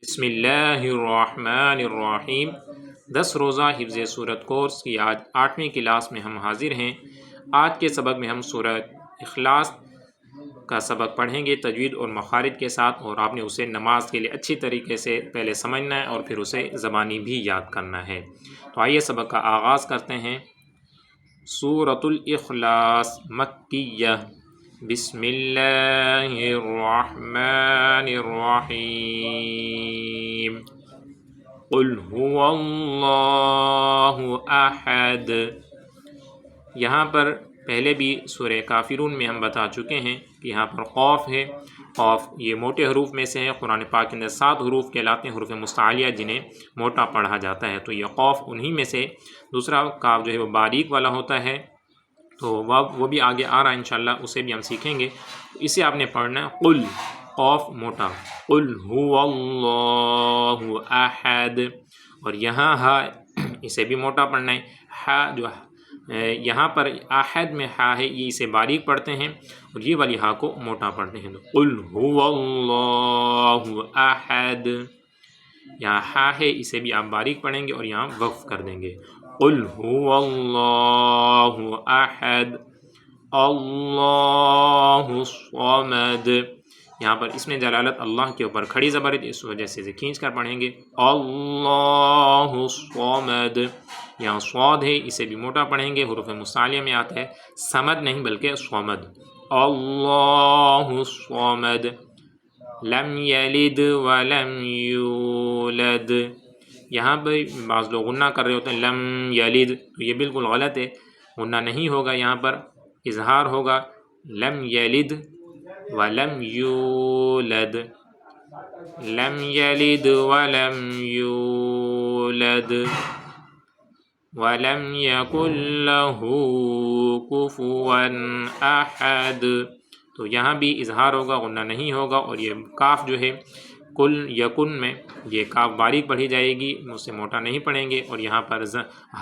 بسم اللہ الرحمن الرحیم 10 روزہ حفظ سورت کورس کی آج 8ویں کلاس میں ہم حاضر ہیں۔ آج کے سبق میں ہم سورت اخلاص کا سبق پڑھیں گے تجوید اور مخارج کے ساتھ، اور آپ نے اسے نماز کے لیے اچھی طریقے سے پہلے سمجھنا ہے اور پھر اسے زبانی بھی یاد کرنا ہے۔ تو آئیے سبق کا آغاز کرتے ہیں۔ سورۃ الاخلاص مکیہ۔ بسم اللہ الرحمن الرحیم۔ قل هو اللہ احد۔ یہاں پر پہلے بھی سورہ کافرون میں ہم بتا چکے ہیں کہ یہاں پر قوف ہے۔ قوف یہ موٹے حروف میں سے ہے۔ قرآن پاک کے اندر 7 حروف کہلاتے ہیں حروف مستعلیہ، جنہیں موٹا پڑھا جاتا ہے، تو یہ قوف انہی میں سے۔ دوسرا کاف جو ہے وہ باریک والا ہوتا ہے، تو وہ بھی آگے آ رہا ہے انشاءاللہ، اسے بھی ہم سیکھیں گے۔ اسے آپ نے پڑھنا ہے قل، قوف موٹا، قل هو اللہ احد، اور یہاں ہا اسے بھی موٹا پڑھنا ہے۔ ہا جو یہاں پر احد میں ہا ہے، یہ اسے باریک پڑھتے ہیں، اور یہ والی ہا کو موٹا پڑھتے ہیں۔ قل هو اللہ احد، یہاں ہا ہے، اسے بھی آپ باریک پڑھیں گے اور یہاں وقف کر دیں گے۔ قل هو اللہ احد اللہ الصمد، یہاں پر اس میں جلالت اللہ کے اوپر کھڑی زبر ہے، اس وجہ سے کھینچ کر پڑھیں گے اللہ الصمد۔ یہاں صاد ہے، اسے بھی موٹا پڑھیں گے، حروف مستعلیہ میں آتا ہے، صمد نہیں بلکہ صمد۔ اللہ الصمد، لم یلد ولم یولد، یہاں پہ بعض لوگ غنہ کر رہے ہوتے ہیں لم یلد، تو یہ بالکل غلط ہے، غنہ نہیں ہوگا، یہاں پر اظہار ہوگا، لم یلد ولم یولد، لم یلد ولم یولد ولم یکن لہ کفوا احد، تو یہاں بھی اظہار ہوگا، غنہ نہیں ہوگا، اور یہ کاف جو ہے کل یکن میں یہ کاف باریک پڑھی جائے گی، اس سے موٹا نہیں پڑھیں گے، اور یہاں پر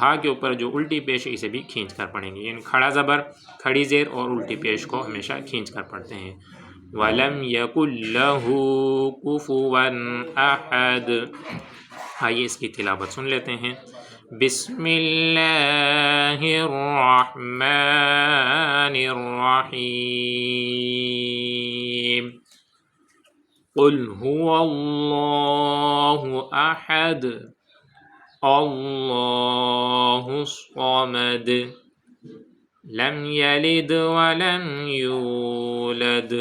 ہا کے اوپر جو الٹی پیش ہے اسے بھی کھینچ کر پڑھیں گے، یعنی کھڑا زبر، کھڑی زیر اور الٹی پیش کو ہمیشہ کھینچ کر پڑھتے ہیں۔ وَلَمْ يَكُنْ لَهُ كُفُوًا أَحَدٌ۔ آئیے اس کی تلاوت سن لیتے ہیں۔ بسم اللہ الرحمن الرحیم۔ قل هو اللہ احد اللہ الصمد، لم یلد ولم یولد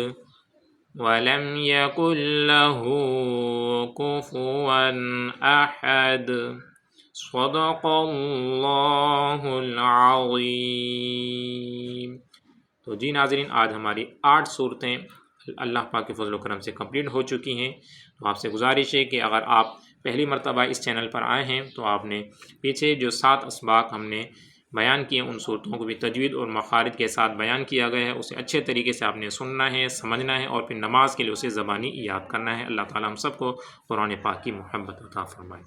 ولم یکن لہ کفوا احد، صدق اللہ العظیم۔ تو جی ناظرین، آج ہماری 8 صورتیں اللہ پاک کے فضل و کرم سے کمپلیٹ ہو چکی ہیں۔ تو آپ سے گزارش ہے کہ اگر آپ پہلی مرتبہ اس چینل پر آئے ہیں تو آپ نے پیچھے جو 7 اسباق ہم نے بیان کیے، ان صورتوں کو بھی تجوید اور مخارج کے ساتھ بیان کیا گیا ہے، اسے اچھے طریقے سے آپ نے سننا ہے، سمجھنا ہے، اور پھر نماز کے لیے اسے زبانی یاد کرنا ہے۔ اللہ تعالی ہم سب کو قرآن پاک کی محبت عطا فرمائے۔